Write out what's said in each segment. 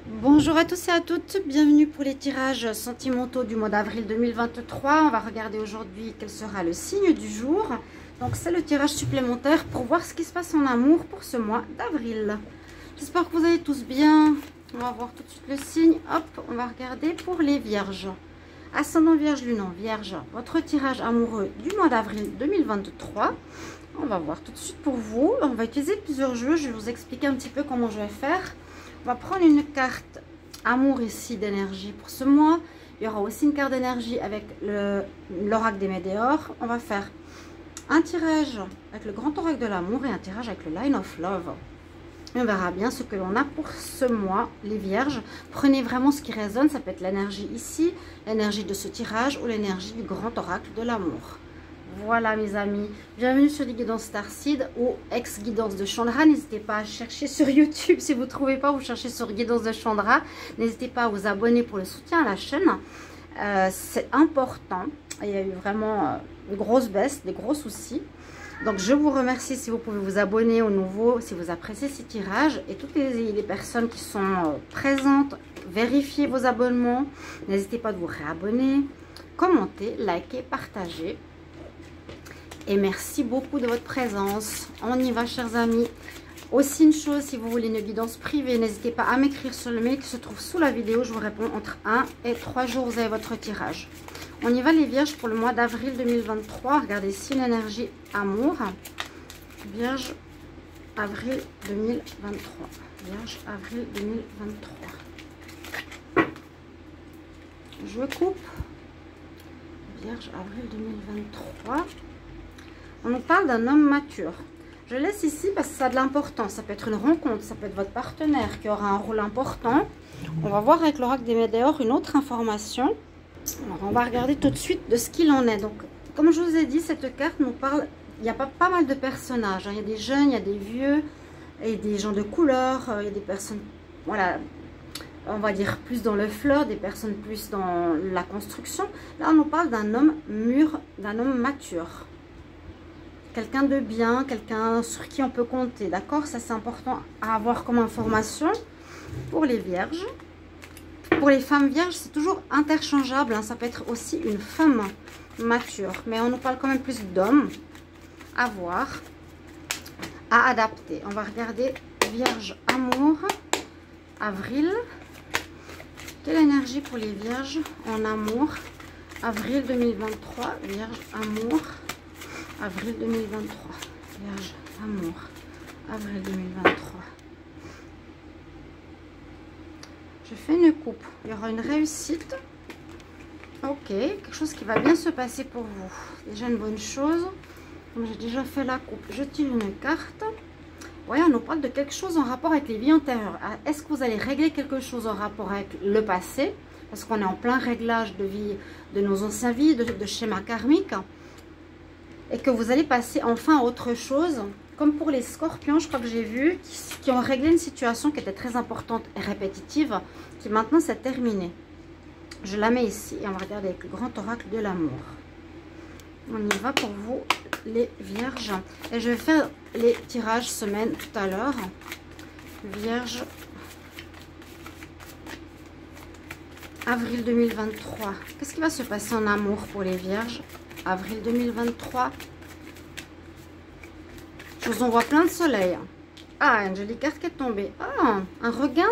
Bonjour à tous et à toutes, bienvenue pour les tirages sentimentaux du mois d'avril 2023. On va regarder aujourd'hui quel sera le signe du jour. Donc c'est le tirage supplémentaire pour voir ce qui se passe en amour pour ce mois d'avril. J'espère que vous allez tous bien. On va voir tout de suite le signe. Hop, on va regarder pour les vierges. Ascendant vierge, lunan vierge, votre tirage amoureux du mois d'avril 2023. On va voir tout de suite pour vous. On va utiliser plusieurs jeux, je vais vous expliquer un petit peu comment je vais faire. On va prendre une carte amour ici d'énergie pour ce mois. Il y aura aussi une carte d'énergie avec l'oracle des météores. On va faire un tirage avec le grand oracle de l'amour et un tirage avec le line of love. Et on verra bien ce que l'on a pour ce mois, les vierges. Prenez vraiment ce qui résonne. Ça peut être l'énergie ici, l'énergie de ce tirage ou l'énergie du grand oracle de l'amour. Voilà mes amis, bienvenue sur les guidances Starseed ou ex-guidance de Chandra. N'hésitez pas à chercher sur YouTube si vous ne trouvez pas, vous cherchez sur guidance de Chandra. N'hésitez pas à vous abonner pour le soutien à la chaîne. C'est important. Il y a eu vraiment une grosse baisse, des gros soucis. Donc je vous remercie si vous pouvez vous abonner au nouveau, si vous appréciez ces tirages. Et toutes les personnes qui sont présentes, vérifiez vos abonnements. N'hésitez pas à vous réabonner, commenter, liker, partager. Et merci beaucoup de votre présence. On y va, chers amis. Aussi une chose, si vous voulez une guidance privée, n'hésitez pas à m'écrire sur le mail qui se trouve sous la vidéo. Je vous réponds entre 1 et 3 jours, vous avez votre tirage. On y va les vierges pour le mois d'avril 2023. Regardez ici l'énergie amour. Vierge, avril 2023. Vierge, avril 2023. Je coupe. Vierge, avril 2023. On nous parle d'un homme mature. Je laisse ici parce que ça a de l'importance. Ça peut être une rencontre, ça peut être votre partenaire qui aura un rôle important. On va voir avec l'oracle des météores une autre information. Alors, on va regarder tout de suite de ce qu'il en est. Donc, comme je vous ai dit, cette carte nous parle. Il y a pas mal de personnages. Il y a des jeunes, il y a des vieux, et des gens de couleur. Il y a des personnes, voilà, on va dire plus dans le fleur, des personnes plus dans la construction. Là, on nous parle d'un homme mûr, d'un homme mature. Quelqu'un de bien, quelqu'un sur qui on peut compter, d'accord? Ça, c'est important à avoir comme information pour les vierges. Pour les femmes vierges, c'est toujours interchangeable, hein. Ça peut être aussi une femme mature. Mais on nous parle quand même plus d'hommes à voir, à adapter. On va regarder vierge amour, avril. Quelle énergie pour les vierges en amour? Avril 2023, vierge amour. Avril 2023, vierge, amour, avril 2023. Je fais une coupe, il y aura une réussite. Ok, quelque chose qui va bien se passer pour vous. Déjà une bonne chose. Comme j'ai déjà fait la coupe, je tire une carte. Oui, on nous parle de quelque chose en rapport avec les vies antérieures. Est-ce que vous allez régler quelque chose en rapport avec le passé? Parce qu'on est en plein réglage de vie, de nos anciennes vies, de schémas karmiques. Et que vous allez passer enfin à autre chose. Comme pour les scorpions, je crois que j'ai vu, qui ont réglé une situation qui était très importante et répétitive, qui maintenant s'est terminée. Je la mets ici et on va regarder avec le grand oracle de l'amour. On y va pour vous, les vierges. Et je vais faire les tirages semaine tout à l'heure. Vierge. Avril 2023. Qu'est-ce qui va se passer en amour pour les vierges? Avril 2023. Je vous envoie plein de soleil. Ah, une jolie carte qui est tombée. Ah, un regain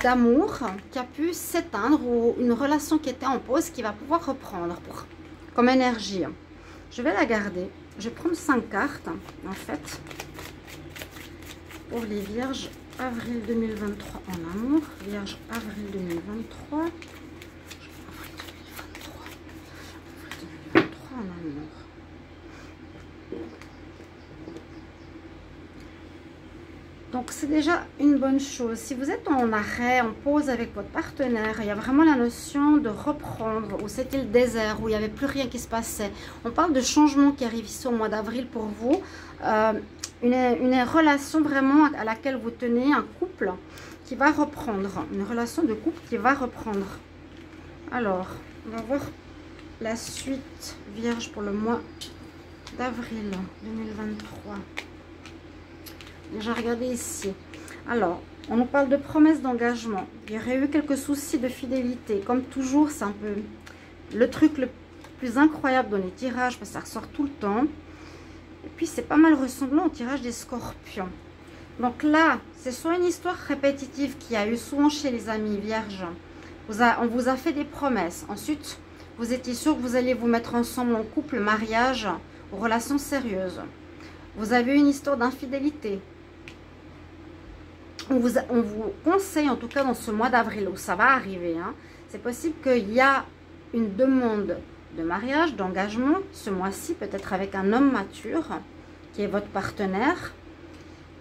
d'amour qui a pu s'éteindre ou une relation qui était en pause qui va pouvoir reprendre comme énergie. Je vais la garder. Je vais prendre 5 cartes en fait pour les vierges avril 2023 en amour. Vierge avril 2023. Donc, c'est déjà une bonne chose. Si vous êtes en arrêt, en pause avec votre partenaire, il y a vraiment la notion de reprendre, où c'était le désert, où il n'y avait plus rien qui se passait. On parle de changement qui arrive ici au mois d'avril pour vous. Une relation vraiment à laquelle vous tenez, un couple qui va reprendre. Une relation de couple qui va reprendre. Alors, on va voir la suite vierge pour le mois d'avril 2023. Déjà, regardez ici. Alors, on nous parle de promesses d'engagement. Il y aurait eu quelques soucis de fidélité. Comme toujours, c'est un peu le truc le plus incroyable dans les tirages, parce que ça ressort tout le temps. Et puis, c'est pas mal ressemblant au tirage des scorpions. Donc là, c'est soit une histoire répétitive qui a eu souvent chez les amis vierges. On vous a fait des promesses. Ensuite, vous étiez sûr que vous allez vous mettre ensemble en couple, mariage, ou relation sérieuse. Vous avez eu une histoire d'infidélité. On vous conseille, en tout cas dans ce mois d'avril où ça va arriver, hein, c'est possible qu'il y a une demande de mariage, d'engagement, ce mois-ci, peut-être avec un homme mature, qui est votre partenaire,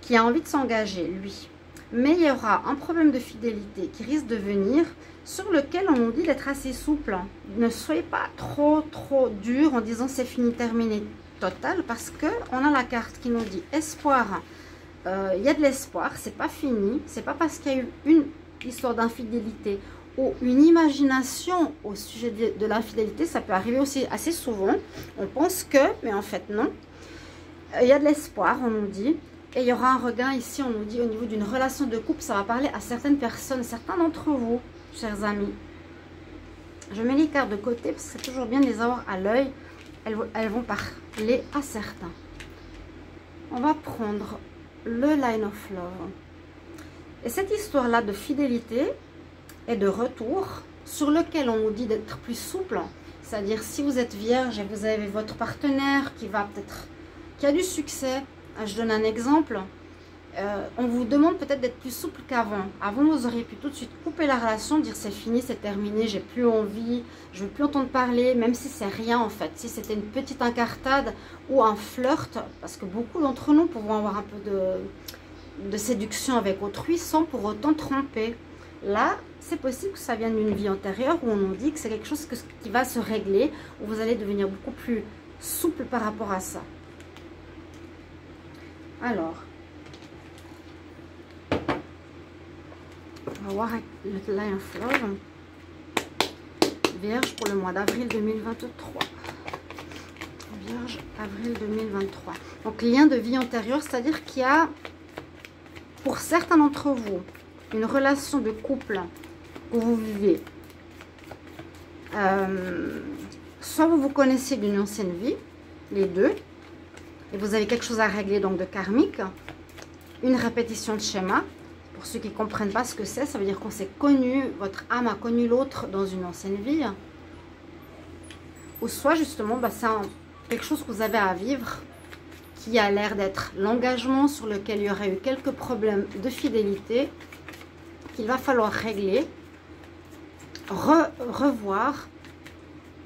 qui a envie de s'engager, lui. Mais il y aura un problème de fidélité qui risque de venir, sur lequel on nous dit d'être assez souple. Ne soyez pas trop dur en disant c'est fini, terminé, total, parce qu'on a la carte qui nous dit espoir. Il y a de l'espoir, c'est pas fini, c'est pas parce qu'il y a eu une histoire d'infidélité ou une imagination au sujet de l'infidélité, ça peut arriver aussi assez souvent. On pense que, mais en fait non. Il y a de l'espoir, on nous dit. Et il y aura un regain ici, on nous dit au niveau d'une relation de couple, ça va parler à certaines personnes, certains d'entre vous, chers amis. Je mets les cartes de côté parce que c'est toujours bien de les avoir à l'œil. Elles vont parler à certains. On va prendre le Line of Love. Et cette histoire-là de fidélité et de retour, sur lequel on nous dit d'être plus souple, c'est-à-dire si vous êtes vierge et vous avez votre partenaire qui a du succès. Je donne un exemple. On vous demande peut-être d'être plus souple qu'avant. Avant, vous auriez pu tout de suite couper la relation, dire c'est fini, c'est terminé, j'ai plus envie, je veux plus entendre parler, même si c'est rien en fait. Si c'était une petite incartade ou un flirt, parce que beaucoup d'entre nous pouvons avoir un peu de séduction avec autrui sans pour autant tromper. Là, c'est possible que ça vienne d'une vie antérieure où on nous dit que c'est quelque chose qui va se régler, où vous allez devenir beaucoup plus souple par rapport à ça. Alors, on va voir le Line of Love. Vierge pour le mois d'avril 2023. Vierge, avril 2023. Donc, lien de vie antérieure, c'est-à-dire qu'il y a, pour certains d'entre vous, une relation de couple que vous vivez. Soit vous vous connaissez d'une ancienne vie, les deux, et vous avez quelque chose à régler, donc de karmique, une répétition de schéma. Pour ceux qui ne comprennent pas ce que c'est, ça veut dire qu'on s'est connu, votre âme a connu l'autre dans une ancienne vie. Ou soit justement, c'est quelque chose que vous avez à vivre, qui a l'air d'être l'engagement sur lequel il y aurait eu quelques problèmes de fidélité, qu'il va falloir régler, revoir,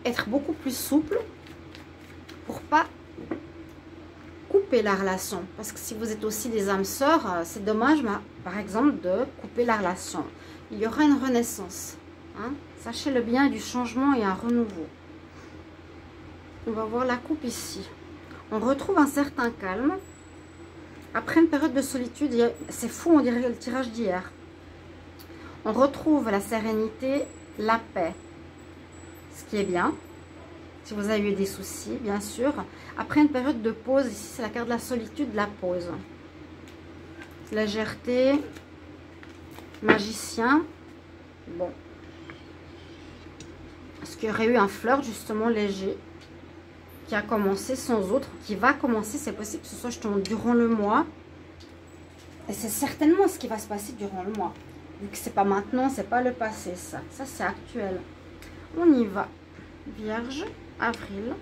être beaucoup plus souple pour pas couper la relation. Parce que si vous êtes aussi des âmes sœurs, c'est dommage, par exemple, de couper la relation. Il y aura une renaissance. Hein? Sachez-le bien, du changement et un renouveau. On va voir la coupe ici. On retrouve un certain calme. Après une période de solitude, c'est fou, on dirait le tirage d'hier. On retrouve la sérénité, la paix. Ce qui est bien. Si vous avez eu des soucis, bien sûr. Après une période de pause, ici c'est la carte de la solitude, la pause. Légèreté, magicien. Bon. Est-ce qu'il y aurait eu un flirt justement léger qui a commencé sans autre, qui va commencer, c'est possible que ce soit justement durant le mois. Et c'est certainement ce qui va se passer durant le mois. Vu que c'est pas maintenant, c'est pas le passé, ça. Ça, c'est actuel. On y va. Vierge, avril.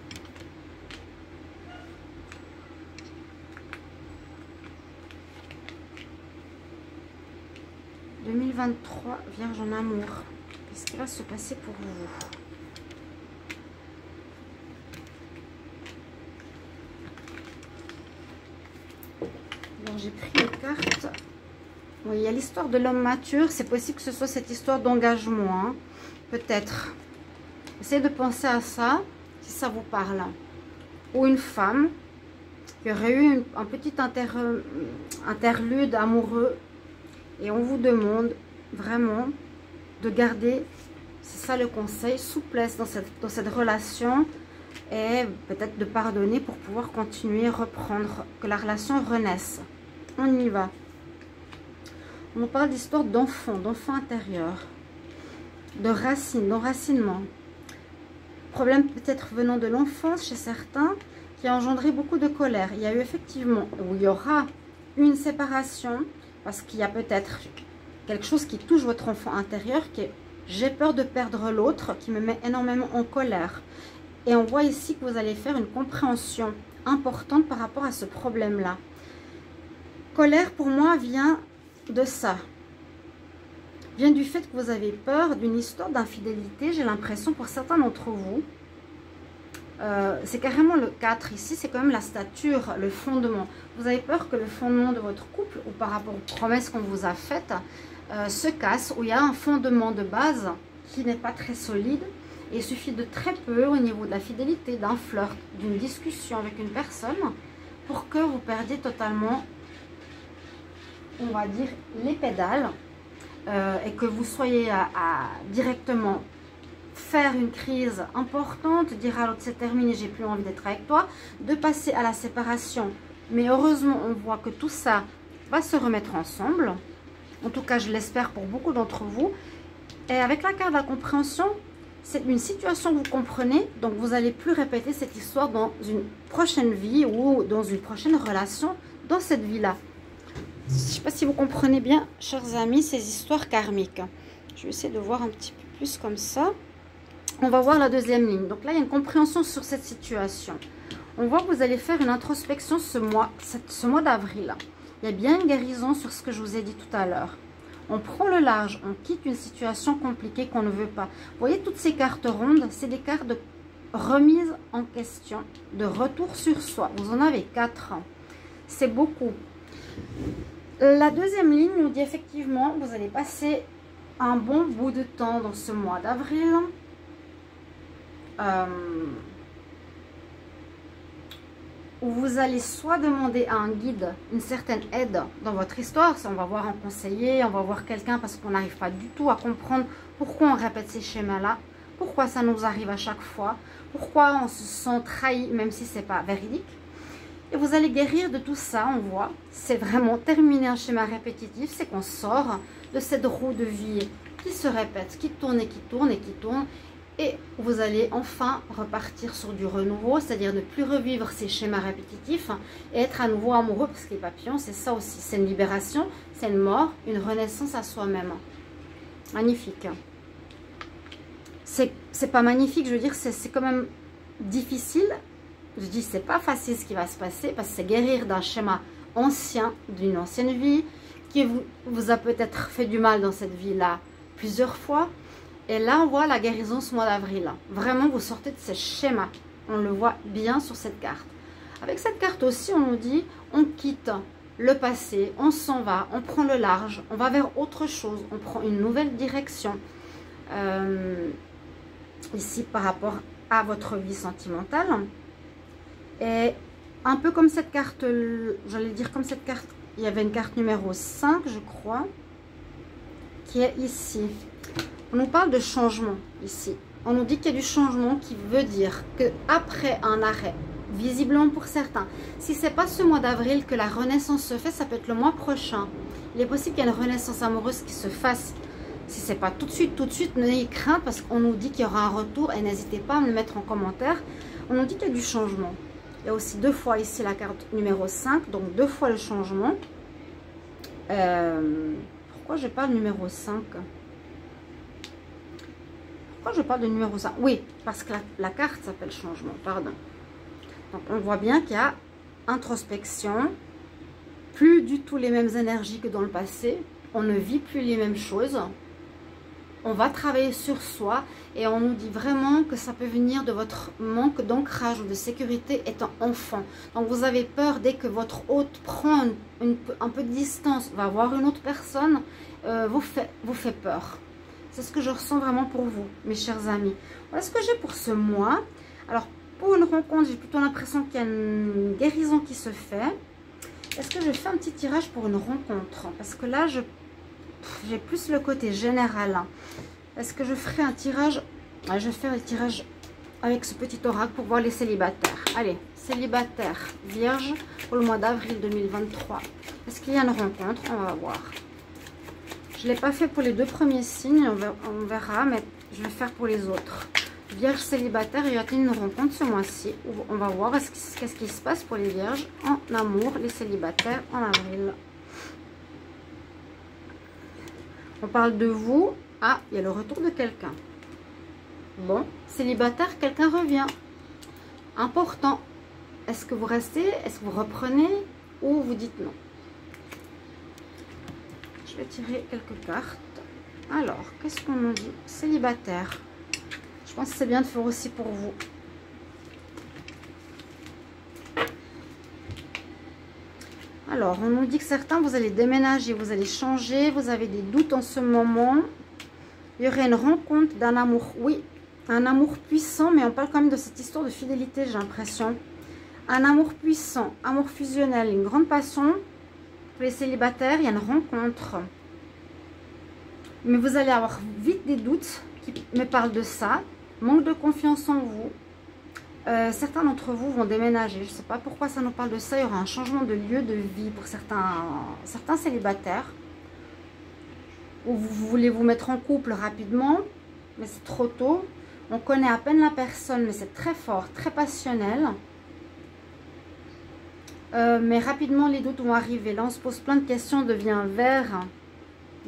« 2023, Vierge en amour. Qu'est-ce qui va se passer pour vous? Alors, j'ai pris les cartes. Oui, il y a l'histoire de l'homme mature. C'est possible que ce soit cette histoire d'engagement. Hein. Peut-être. Essayez de penser à ça, si ça vous parle. Ou une femme qui aurait eu un petit interlude amoureux. Et on vous demande vraiment de garder, c'est ça le conseil, souplesse dans cette relation. Et peut-être de pardonner pour pouvoir continuer, reprendre, que la relation renaisse. On y va. On nous parle d'histoire d'enfant intérieur, de racines, d'enracinement. Problème peut-être venant de l'enfance chez certains qui a engendré beaucoup de colère. Il y a eu effectivement, ou il y aura une séparation parce qu'il y a peut-être quelque chose qui touche votre enfant intérieur qui est « j'ai peur de perdre l'autre » qui me met énormément en colère. Et on voit ici que vous allez faire une compréhension importante par rapport à ce problème-là. Colère pour moi vient de ça. Vient du fait que vous avez peur d'une histoire d'infidélité, j'ai l'impression pour certains d'entre vous. C'est carrément le 4 ici, c'est quand même la stature, le fondement. Vous avez peur que le fondement de votre couple ou par rapport aux promesses qu'on vous a faites se casse, où il y a un fondement de base qui n'est pas très solide. Et il suffit de très peu au niveau de la fidélité, d'un flirt, d'une discussion avec une personne pour que vous perdiez totalement, on va dire, les pédales et que vous soyez à directement faire une crise importante, dire à l'autre c'est terminé, j'ai plus envie d'être avec toi, de passer à la séparation. Mais heureusement, on voit que tout ça va se remettre ensemble. En tout cas, je l'espère pour beaucoup d'entre vous. Et avec la carte de la compréhension, c'est une situation que vous comprenez, donc vous n'allez plus répéter cette histoire dans une prochaine vie ou dans une prochaine relation dans cette vie-là. Je ne sais pas si vous comprenez bien, chers amis, ces histoires karmiques. Je vais essayer de voir un petit peu plus comme ça. On va voir la deuxième ligne. Donc là, il y a une compréhension sur cette situation. On voit que vous allez faire une introspection ce mois d'avril. Il y a bien une guérison sur ce que je vous ai dit tout à l'heure. On prend le large, on quitte une situation compliquée qu'on ne veut pas. Vous voyez toutes ces cartes rondes, c'est des cartes de remise en question, de retour sur soi. Vous en avez 4. C'est beaucoup. La deuxième ligne nous dit effectivement, vous allez passer un bon bout de temps dans ce mois d'avril. Où vous allez soit demander à un guide une certaine aide dans votre histoire, on va voir un conseiller, on va voir quelqu'un parce qu'on n'arrive pas du tout à comprendre pourquoi on répète ces schémas-là, pourquoi ça nous arrive à chaque fois, pourquoi on se sent trahi même si ce n'est pas véridique. Et vous allez guérir de tout ça, on voit, c'est vraiment terminer un schéma répétitif, c'est qu'on sort de cette roue de vie qui se répète, qui tourne et qui tourne et qui tourne. Et vous allez enfin repartir sur du renouveau, c'est-à-dire ne plus revivre ces schémas répétitifs et être à nouveau amoureux, parce que les papillons, c'est ça aussi, c'est une libération, c'est une mort, une renaissance à soi-même. Magnifique. C'est pas magnifique, je veux dire, c'est quand même difficile. Je dis, c'est pas facile ce qui va se passer, parce que c'est guérir d'un schéma ancien, d'une ancienne vie, qui vous a peut-être fait du mal dans cette vie-là plusieurs fois. Et là, on voit la guérison ce mois d'avril. Vraiment, vous sortez de ces schémas. On le voit bien sur cette carte. Avec cette carte aussi, on nous dit, on quitte le passé, on s'en va, on prend le large, on va vers autre chose, on prend une nouvelle direction. Ici, par rapport à votre vie sentimentale. Et un peu comme cette carte, j'allais dire comme cette carte, il y avait une carte numéro 5, je crois, qui est ici. On nous parle de changement ici. On nous dit qu'il y a du changement qui veut dire qu'après un arrêt, visiblement pour certains, si ce n'est pas ce mois d'avril que la renaissance se fait, ça peut être le mois prochain. Il est possible qu'il y ait une renaissance amoureuse qui se fasse. Si ce n'est pas tout de suite, n'ayez crainte parce qu'on nous dit qu'il y aura un retour et n'hésitez pas à me le mettre en commentaire. On nous dit qu'il y a du changement. Il y a aussi 2 fois ici la carte numéro 5, donc 2 fois le changement. Pourquoi je parle numéro 5 ? Pourquoi je parle de numéro 5 ? Oui, parce que la carte s'appelle changement, pardon. Donc on voit bien qu'il y a introspection, plus du tout les mêmes énergies que dans le passé, on ne vit plus les mêmes choses, on va travailler sur soi et on nous dit vraiment que ça peut venir de votre manque d'ancrage ou de sécurité étant enfant. Donc vous avez peur dès que votre hôte prend un peu de distance, va voir une autre personne, vous fait peur. C'est ce que je ressens vraiment pour vous, mes chers amis. Voilà ce que j'ai pour ce mois. Alors, pour une rencontre, j'ai plutôt l'impression qu'il y a une guérison qui se fait. Est-ce que je fais un petit tirage pour une rencontre? Parce que là, j'ai plus le côté général. Est-ce que je ferai un tirage? Je vais faire le tirage avec ce petit oracle pour voir les célibataires. Allez, célibataire vierge pour le mois d'avril 2023. Est-ce qu'il y a une rencontre? On va voir. Je ne l'ai pas fait pour les 2 premiers signes, on verra, mais je vais faire pour les autres. Vierge célibataire, y a-t-il une rencontre ce mois-ci? On va voir qu'est-ce qui se passe pour les vierges en amour, les célibataires en avril. On parle de vous. Ah, il y a le retour de quelqu'un. Bon, célibataire, quelqu'un revient. Important. Est-ce que vous restez? Est-ce que vous reprenez? Ou vous dites non? Je vais tirer quelques cartes. Alors, qu'est-ce qu'on nous dit? Célibataire. Je pense que c'est bien de faire aussi pour vous. Alors, on nous dit que certains, vous allez déménager, vous allez changer, vous avez des doutes en ce moment. Il y aurait une rencontre d'un amour, oui, un amour puissant, mais on parle quand même de cette histoire de fidélité, j'ai l'impression. Un amour puissant, amour fusionnel, une grande passion. Pour les célibataires, il y a une rencontre. Mais vous allez avoir vite des doutes qui me parlent de ça. Manque de confiance en vous. Certains d'entre vous vont déménager. Je ne sais pas pourquoi ça nous parle de ça. Il y aura un changement de lieu de vie pour certains célibataires. Ou vous voulez vous mettre en couple rapidement, mais c'est trop tôt. On connaît à peine la personne, mais c'est très fort, très passionnel. Mais rapidement, les doutes vont arriver. Là, on se pose plein de questions, on devient vert.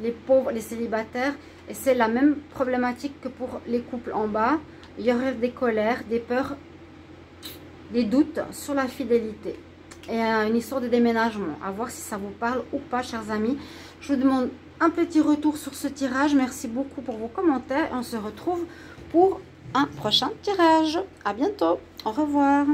Les pauvres, les célibataires. Et c'est la même problématique que pour les couples en bas. Il y aurait des colères, des peurs, des doutes sur la fidélité. Et une histoire de déménagement. À voir si ça vous parle ou pas, chers amis. Je vous demande un petit retour sur ce tirage. Merci beaucoup pour vos commentaires. On se retrouve pour un prochain tirage. À bientôt. Au revoir.